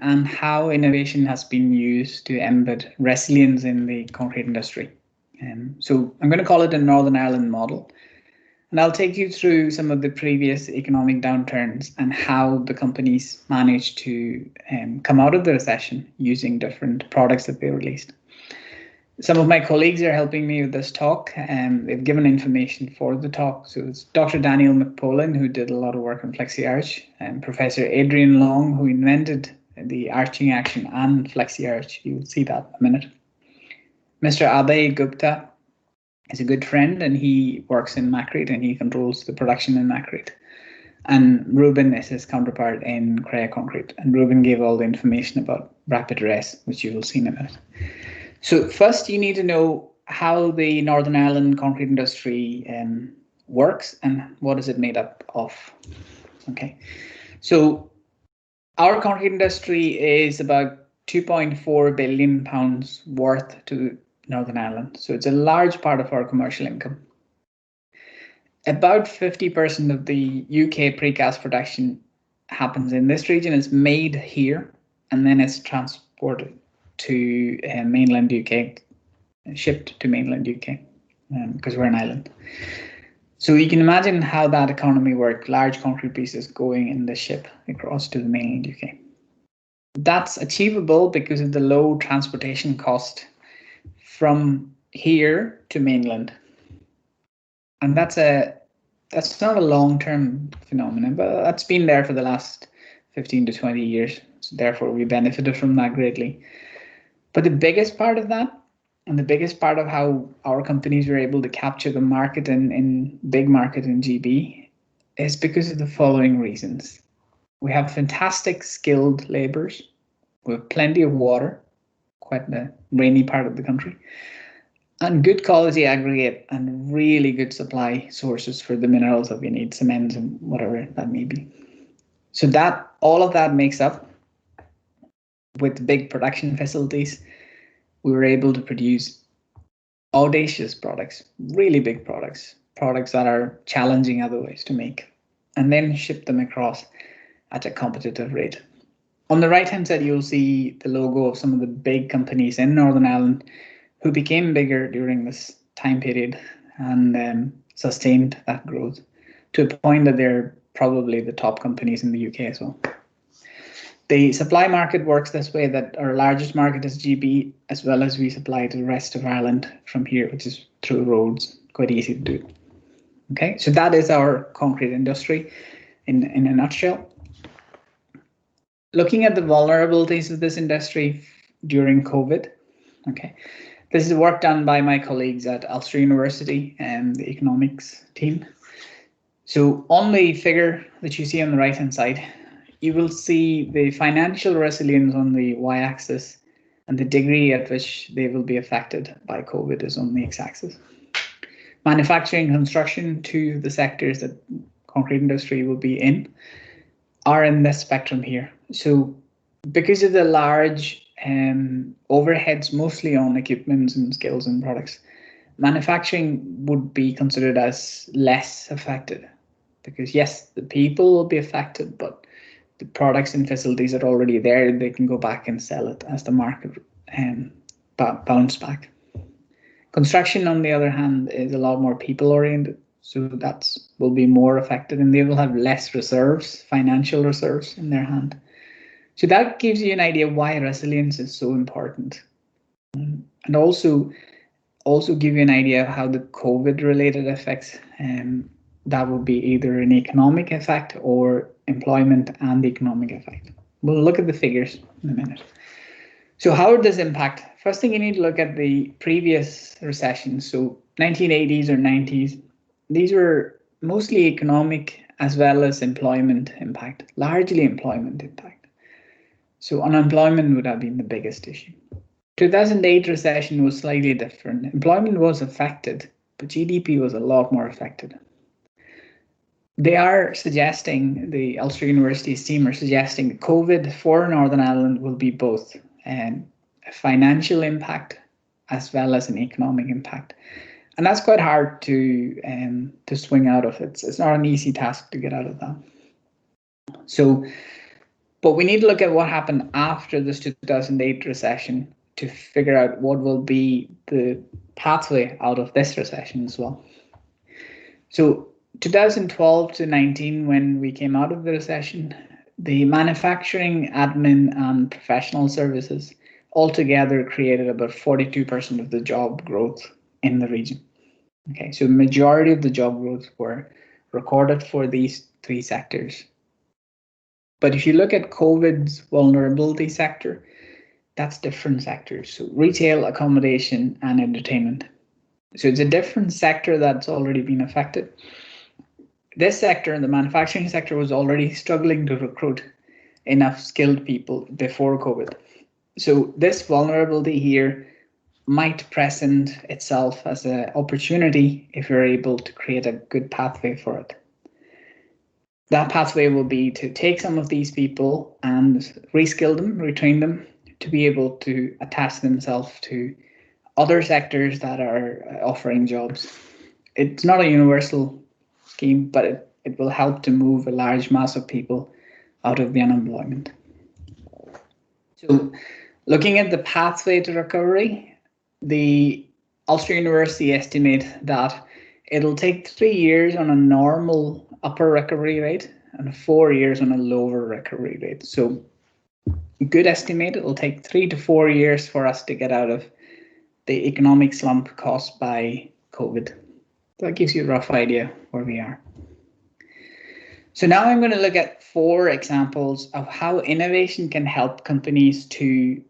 and how innovation has been used to embed resilience in the concrete industry. So I'm going to call it a Northern Ireland model. And I'll take you through some of the previous economic downturns and how the companies managed to come out of the recession using different products that they released. Some of my colleagues are helping me with this talk, and they've given information for the talk. So it's Dr. Daniel McPolin, who did a lot of work on FlexiArch, and Professor Adrian Long, who invented the arching action and FlexiArch. You will see that in a minute. Mr. Abhay Gupta is a good friend, and he works in Macrete, and he controls the production in Macrete. And Ruben is his counterpart in Crea Concrete. And Ruben gave all the information about rapid res, which you will see in a minute. So first, you need to know how the Northern Ireland concrete industry works and what is it made up of. Okay, so our concrete industry is about £2.4 billion worth to Northern Ireland. So it's a large part of our commercial income. About 50% of the UK precast production happens in this region. It's made here and then it's transported to mainland UK, shipped to mainland UK, because we're an island. So you can imagine how that economy works, large concrete pieces going in the ship across to the mainland UK. That's achievable because of the low transportation cost from here to mainland. And that's not a long-term phenomenon, but that's been there for the last 15 to 20 years. So therefore, we benefited from that greatly. But the biggest part of that, and the biggest part of how our companies were able to capture the market in big market in GB, is because of the following reasons. We have fantastic skilled labourers. We have plenty of water, quite the rainy part of the country, and good quality aggregate and really good supply sources for the minerals that we need, cement and whatever that may be. So that all of that makes up, with big production facilities, we were able to produce audacious products, really big products that are challenging otherwise to make, and then ship them across at a competitive rate. On the right-hand side, you'll see the logo of some of the big companies in Northern Ireland who became bigger during this time period and sustained that growth to a point that they're probably the top companies in the UK as well. The supply market works this way, that our largest market is GB, as well as we supply to the rest of Ireland from here, which is through roads, quite easy to do. Okay, so that is our concrete industry in a nutshell. Looking at the vulnerabilities of this industry during COVID, okay, this is work done by my colleagues at Ulster University and the economics team. So on the figure that you see on the right-hand side, you will see the financial resilience on the y-axis and the degree at which they will be affected by COVID is on the x-axis. Manufacturing and construction, two of the sectors that concrete industry will be in, are in this spectrum here. So because of the large overheads, mostly on equipment and skills and products, manufacturing would be considered as less affected, because yes, the people will be affected, but the products and facilities are already there. They can go back and sell it as the market bounce back. Construction, on the other hand, is a lot more people oriented, so that will be more affected, and they will have less reserves, financial reserves in their hand. So that gives you an idea why resilience is so important, and also give you an idea of how the COVID-related effects, that will be either an economic effect or employment and economic effect. We'll look at the figures in a minute. So how would this impact? First thing, you need to look at the previous recessions. So 1980s or 90s, these were mostly economic as well as employment impact, largely employment impact. So unemployment would have been the biggest issue. 2008 recession was slightly different. Employment was affected, but GDP was a lot more affected. They are suggesting, the Ulster University's team are suggesting that COVID for Northern Ireland will be both a financial impact as well as an economic impact. And that's quite hard to swing out of. It's not an easy task to get out of that. So But we need to look at what happened after this 2008 recession to figure out what will be the pathway out of this recession as well. So 2012 to 19, when we came out of the recession, the manufacturing, admin, and professional services altogether created about 42% of the job growth in the region. Okay, so the majority of the job growth were recorded for these three sectors. But if you look at COVID's vulnerability sector, that's different sectors. So retail, accommodation, and entertainment. So it's a different sector that's already been affected. This sector, the manufacturing sector, was already struggling to recruit enough skilled people before COVID. So this vulnerability here might present itself as an opportunity if you're able to create a good pathway for it. That pathway will be to take some of these people and reskill them, retrain them to be able to attach themselves to other sectors that are offering jobs. It's not a universal scheme, but it will help to move a large mass of people out of the unemployment. So looking at the pathway to recovery, the Ulster University estimate that it'll take 3 years on a normal upper recovery rate and 4 years on a lower recovery rate. So good estimate, it'll take 3 to 4 years for us to get out of the economic slump caused by COVID. That gives you a rough idea where we are. So now I'm going to look at 4 examples of how innovation can help companies to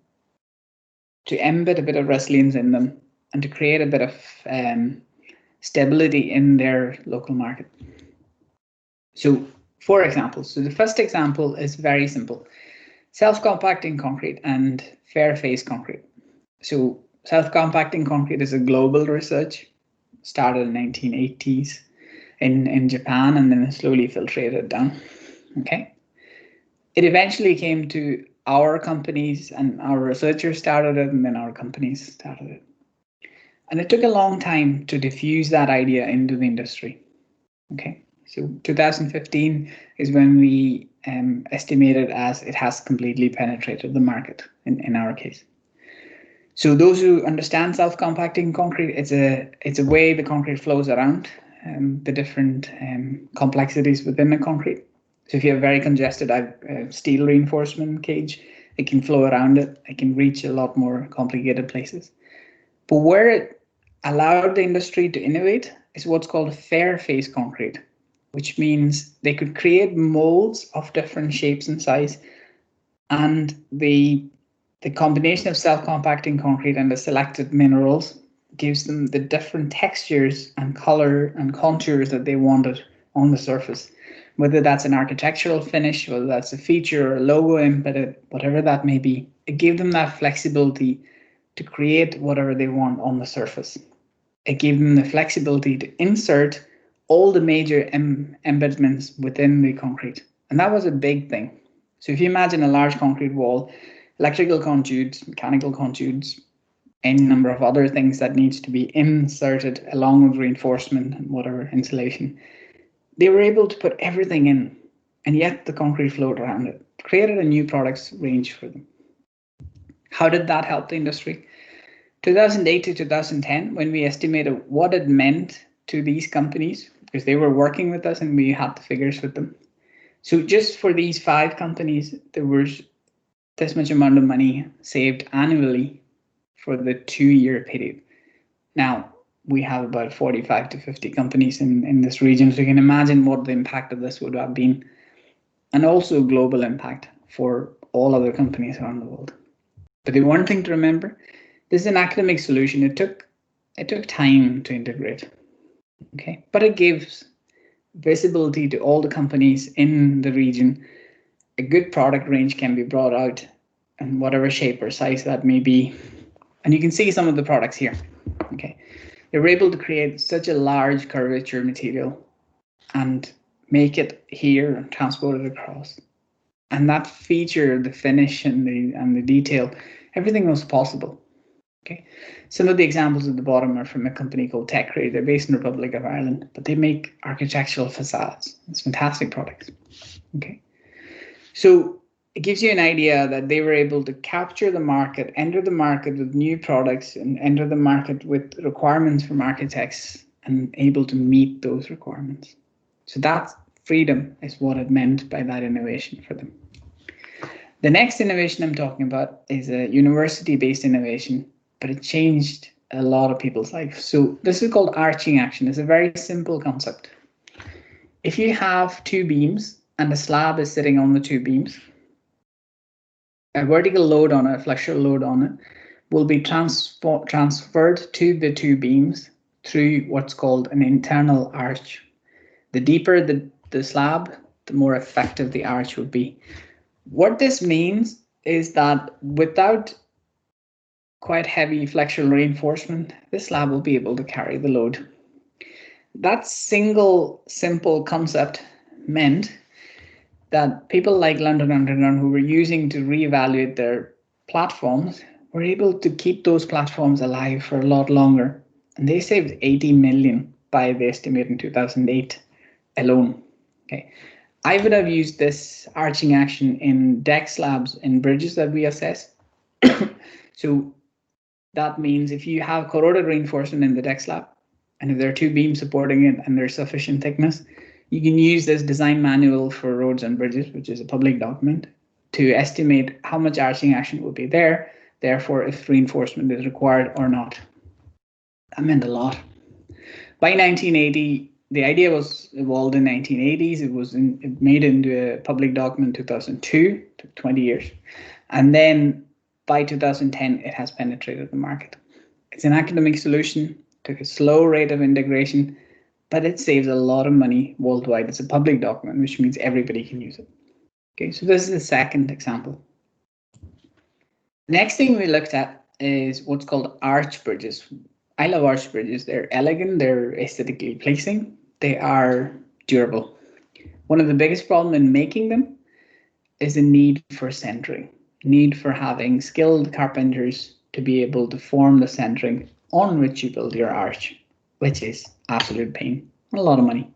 embed a bit of resilience in them and to create a bit of stability in their local market. So 4 examples. So the first example is very simple. Self-compacting concrete and fair face concrete. So self-compacting concrete is a global research, started in the 1980s in Japan and then slowly filtrated down. Okay. It eventually came to our companies and our researchers started it and then our companies started it. And it took a long time to diffuse that idea into the industry. Okay. So 2015 is when we estimated as it has completely penetrated the market in our case. So those who understand self-compacting concrete, it's a way the concrete flows around the different complexities within the concrete. So if you have very congested steel reinforcement cage, it can flow around it. It can reach a lot more complicated places. But where it allowed the industry to innovate is what's called fair face concrete, which means they could create molds of different shapes and size, and the combination of self-compacting concrete and the selected minerals gives them the different textures and color and contours that they wanted on the surface, whether that's an architectural finish, whether that's a feature or a logo embedded, whatever that may be. It gave them that flexibility to create whatever they want on the surface. It gave them the flexibility to insert all the major embedments within the concrete. And that was a big thing. So if you imagine a large concrete wall, electrical conduits, mechanical conduits, any number of other things that needs to be inserted along with reinforcement and whatever insulation, they were able to put everything in, and yet the concrete flowed around it, created a new products range for them. How did that help the industry? 2008 to 2010, when we estimated what it meant to these companies, because they were working with us and we had the figures with them. So just for these 5 companies, there was this much amount of money saved annually for the 2-year period. Now, we have about 45 to 50 companies in this region, so you can imagine what the impact of this would have been, and also global impact for all other companies around the world. But the one thing to remember, this is an academic solution. It took time to integrate, okay? But it gives visibility to all the companies in the region. A good product range can be brought out in whatever shape or size that may be. And you can see some of the products here, okay? They were able to create such a large curvature material and make it here and transport it across. And that feature, the finish and the detail, everything was possible. Okay. Some of the examples at the bottom are from a company called TechRay. They're based in the Republic of Ireland, but they make architectural facades. It's fantastic products. Okay. So it gives you an idea that they were able to capture the market, enter the market with new products, and enter the market with requirements from architects and able to meet those requirements. So that freedom is what it meant by that innovation for them. The next innovation I'm talking about is a university-based innovation, but it changed a lot of people's lives. So this is called arching action. It's a very simple concept. If you have two beams and the slab is sitting on the two beams, a vertical load on it, a flexural load on it, will be transferred to the two beams through what's called an internal arch. The deeper the slab, the more effective the arch would be. What this means is that without quite heavy flexural reinforcement, this slab will be able to carry the load. That single simple concept meant that people like London Underground, who were using to reevaluate their platforms, were able to keep those platforms alive for a lot longer. And they saved 80 million by the estimate in 2008 alone. Okay, I would have used this arching action in deck slabs and bridges that we assess. So that means if you have corroded reinforcement in the deck slab, and if there are two beams supporting it and there's sufficient thickness, you can use this design manual for roads and bridges, which is a public document, to estimate how much arching action will be there, therefore if reinforcement is required or not. That meant a lot. By 1980, the idea was evolved in 1980s. It was made into a public document in 2002, took 20 years. And then by 2010, it has penetrated the market. It's an academic solution, took a slow rate of integration, but it saves a lot of money worldwide. It's a public document, which means everybody can use it. Okay, so this is the second example. The next thing we looked at is what's called arch bridges. I love arch bridges. They're elegant, they're aesthetically pleasing, they are durable. One of the biggest problems in making them is the need for centering, need for having skilled carpenters to be able to form the centering on which you build your arch, which is absolute pain and a lot of money.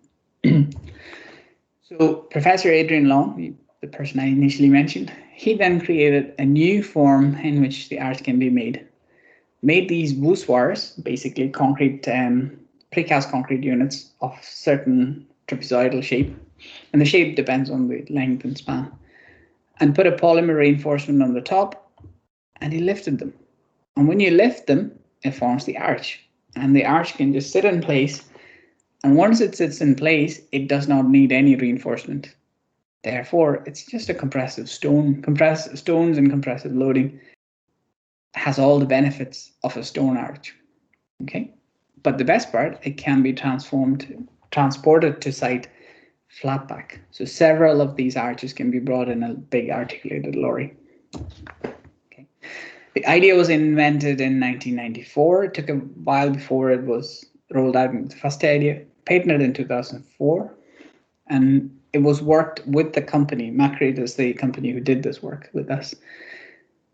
So Professor Adrian Long, the person I initially mentioned, he then created a new form in which the arch can be made. Made these voussoirs, basically concrete, precast concrete units of certain trapezoidal shape, and the shape depends on the length and span, and put a polymer reinforcement on the top, and he lifted them. And when you lift them, it forms the arch, and the arch can just sit in place. And once it sits in place, it does not need any reinforcement. Therefore, it's just a compressive stone. Stones and compressive loading has all the benefits of a stone arch. Okay, but the best part, it can be transported to site flat pack. So several of these arches can be brought in a big articulated lorry. Okay. The idea was invented in 1994. It took a while before it was rolled out. The first idea, patented in 2004, and it was worked with the company. Macrate is the company who did this work with us.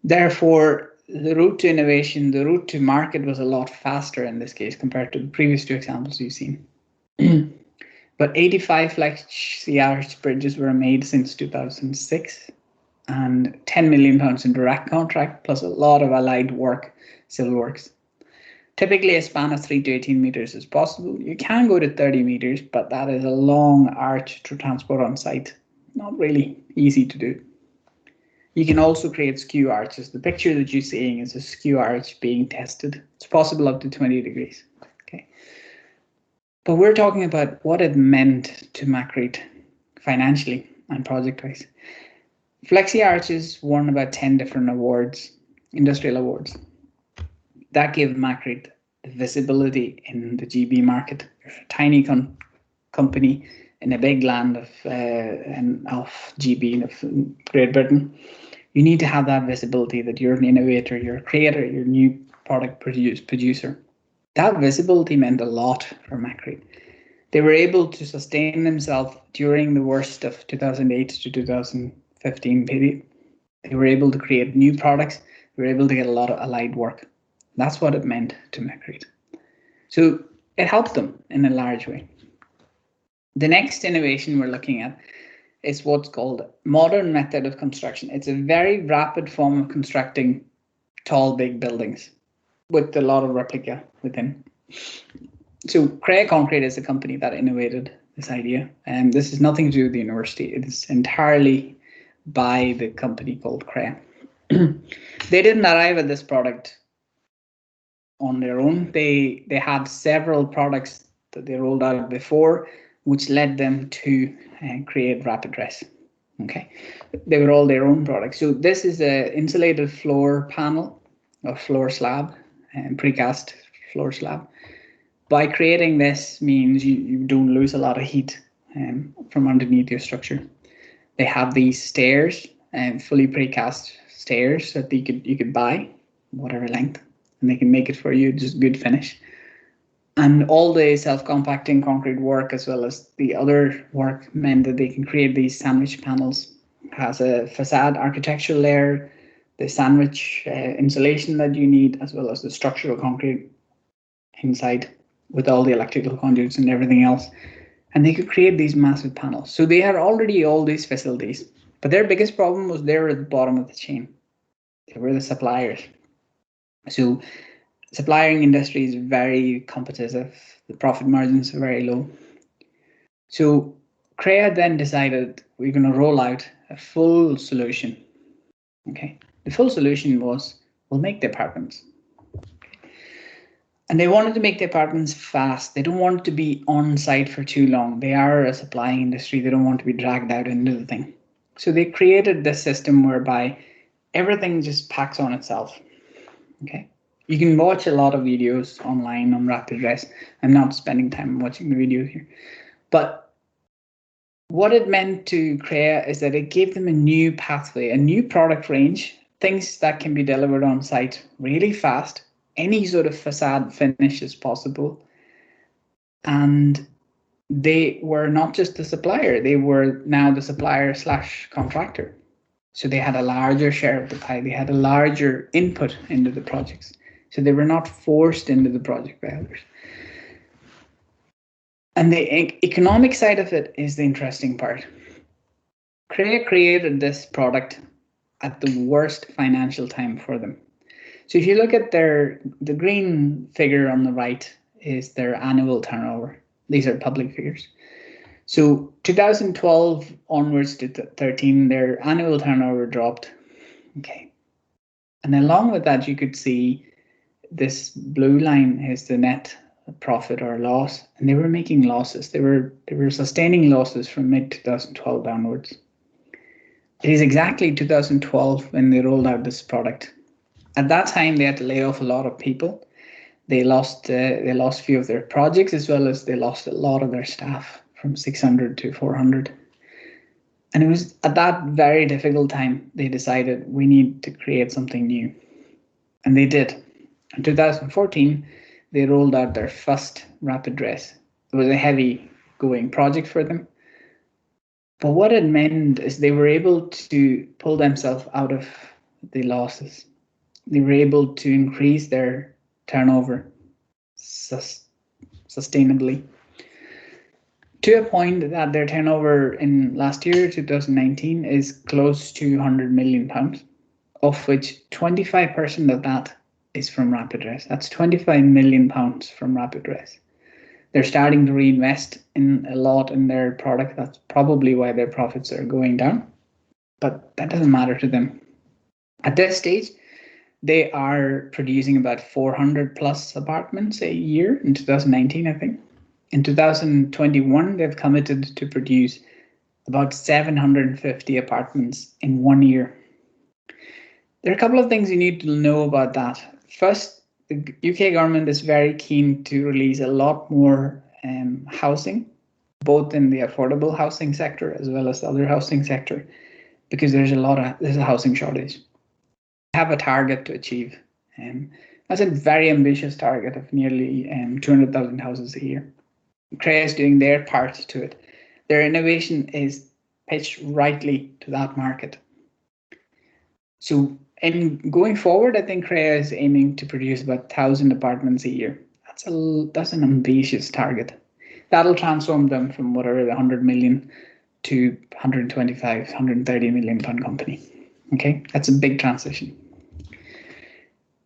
Therefore, the route to innovation, the route to market was a lot faster in this case compared to the previous two examples you've seen. But 85 flexi arch bridges were made since 2006, and 10 million pounds in direct contract, plus a lot of allied work, civil works. Typically, a span of 3 to 18 meters is possible. You can go to 30 meters, but that is a long arch to transport on site. Not really easy to do. You can also create skew arches. The picture that you're seeing is a skew arch being tested. It's possible up to 20 degrees. Okay. But we're talking about what it meant to Macrate financially and project-wise. Flexi arches won about 10 different awards, industrial awards. That gave Macrate the visibility in the GB market. You're a tiny company in a big land of GB, of Great Britain. You need to have that visibility that you're an innovator, you're a creator, you're a new product producer. That visibility meant a lot for Macrate. They were able to sustain themselves during the worst of 2008 to 2015 period. They were able to create new products. They were able to get a lot of allied work. That's what it meant to Macrate. So it helped them in a large way. The next innovation we're looking at is what's called modern method of construction. It's a very rapid form of constructing tall, big buildings with a lot of replica within. So Crea Concrete is a company that innovated this idea, and this is nothing to do with the university. It is entirely by the company called Crea. They didn't arrive at this product on their own. They had several products that they rolled out before, which led them to create RapidDress. Okay, they were all their own products. So this is a insulated floor panel or floor slab and precast floor slab. By creating this means you don't lose a lot of heat from underneath your structure. They have these stairs and fully precast stairs that you could buy, whatever length, and they can make it for you, just good finish. And all the self-compacting concrete work, as well as the other work, meant that they can create these sandwich panels. It has a facade architectural layer, the sandwich insulation that you need, as well as the structural concrete inside with all the electrical conduits and everything else. And they could create these massive panels. So they had already all these facilities, but their biggest problem was they were at the bottom of the chain. They were the suppliers. So supplying industry is very competitive. The profit margins are very low. So Crea then decided we're going to roll out a full solution. Okay, the full solution was we'll make the apartments. And they wanted to make the apartments fast. They don't want to be on site for too long. They are a supplying industry. They don't want to be dragged out into the thing. So they created this system whereby everything just packs on itself. Okay. You can watch a lot of videos online on RapidDress. I'm not spending time watching the videos here. But what it meant to Crea is that it gave them a new pathway, a new product range, things that can be delivered on site really fast, any sort of facade finish is possible. And they were not just the supplier, they were now the supplier / contractor. So they had a larger share of the pie, they had a larger input into the projects. So they were not forced into the project by others. And the economic side of it is the interesting part. Crea created this product at the worst financial time for them. So if you look at the green figure on the right is their annual turnover. These are public figures. So 2012 onwards to 13, their annual turnover dropped. Okay. And along with that, you could see this blue line is the net profit or loss, and they were making losses. They were sustaining losses from mid-2012 downwards. It is exactly 2012 when they rolled out this product. At that time, they had to lay off a lot of people. They lost a few of their projects, as well as they lost a lot of their staff from 600 to 400. And it was at that very difficult time they decided we need to create something new. And they did. In 2014, they rolled out their first RapidDress. It was a heavy going project for them. But what it meant is they were able to pull themselves out of the losses. They were able to increase their turnover sustainably to a point that their turnover in last year, 2019, is close to £100 million, of which 25% of that is from RapidDress. That's £25 million from RapidDress. They're starting to reinvest in a lot in their product. That's probably why their profits are going down, but that doesn't matter to them. At this stage, they are producing about 400 plus apartments a year in 2019, I think. In 2021, they've committed to produce about 750 apartments in 1 year. There are a couple of things you need to know about that. First, the UK government is very keen to release a lot more housing, both in the affordable housing sector as well as the other housing sector, because there's a housing shortage. Have a target to achieve. That's a very ambitious target of nearly 200,000 houses a year. Crea is doing their part to it. Their innovation is pitched rightly to that market. So in going forward, I think Crea is aiming to produce about 1,000 apartments a year. That's an ambitious target. That'll transform them from whatever the 100 million to 125, 130 million pound company. Okay, that's a big transition.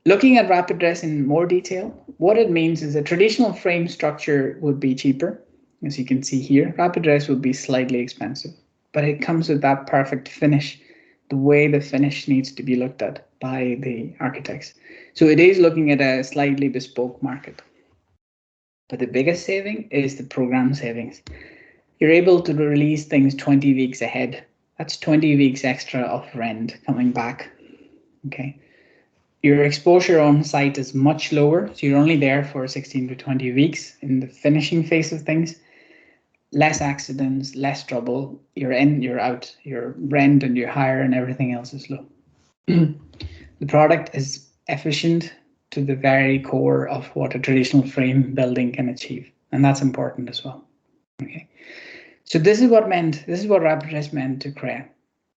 Looking at rapid dress in more detail, what it means is a traditional frame structure would be cheaper. As you can see here, rapid dress would be slightly expensive, but it comes with that perfect finish, the way the finish needs to be looked at by the architects. So it is looking at a slightly bespoke market. But the biggest saving is the program savings. You're able to release things 20 weeks ahead. That's 20 weeks extra of rent coming back. Okay. Your exposure on site is much lower, so you're only there for 16 to 20 weeks in the finishing phase of things. Less accidents, less trouble. You're in, you're out. Your rent and your hire and everything else is low. The product is efficient to the very core of what a traditional frame building can achieve, and that's important as well. Okay, so this is what rapid dress meant to CREA.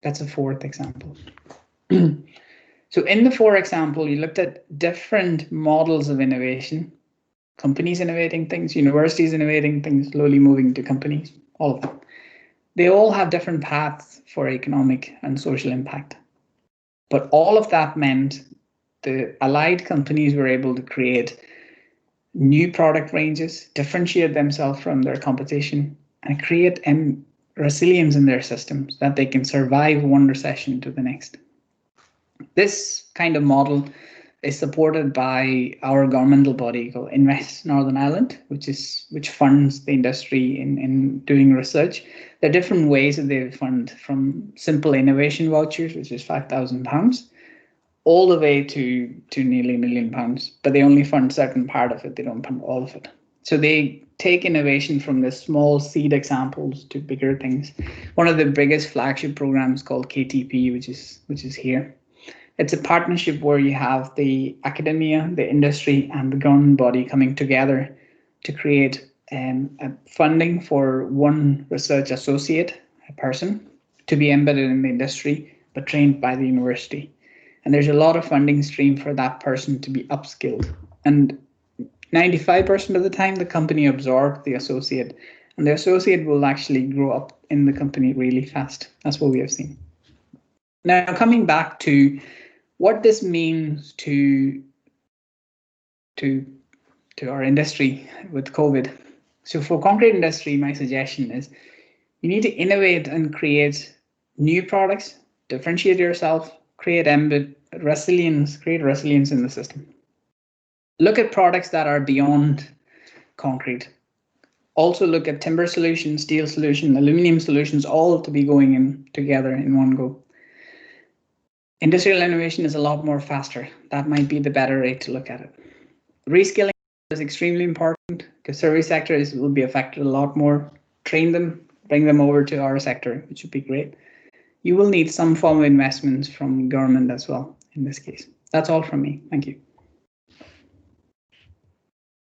That's a fourth example. So in the fourth example, you looked at different models of innovation, companies innovating things, universities innovating things, slowly moving to companies, all of them. They all have different paths for economic and social impact. But all of that meant the allied companies were able to create new product ranges, differentiate themselves from their competition, and create resilience in their systems that they can survive one recession to the next. This kind of model is supported by our governmental body called Invest Northern Ireland, which funds the industry in doing research. There are different ways that they fund, from simple innovation vouchers, which is £5,000, all the way to nearly £1 million, but they only fund a certain part of it. They don't fund all of it. So they take innovation from the small seed examples to bigger things. One of the biggest flagship programs called KTP, which is here. It's a partnership where you have the academia, the industry, and the government body coming together to create a funding for one research associate, a person, to be embedded in the industry, but trained by the university. And there's a lot of funding stream for that person to be upskilled. And 95% of the time, the company absorbs the associate, and the associate will actually grow up in the company really fast. That's what we have seen. Now, coming back to what this means to our industry with COVID. So for concrete industry, my suggestion is you need to innovate and create new products, differentiate yourself, create resilience in the system. Look at products that are beyond concrete. Also look at timber solutions, steel solutions, aluminum solutions, all to be going in together in one go. Industrial innovation is a lot more faster. That might be the better rate to look at it. Reskilling is extremely important because service sectors will be affected a lot more. Train them, bring them over to our sector, which would be great. You will need some form of investments from government as well in this case. That's all from me. Thank you.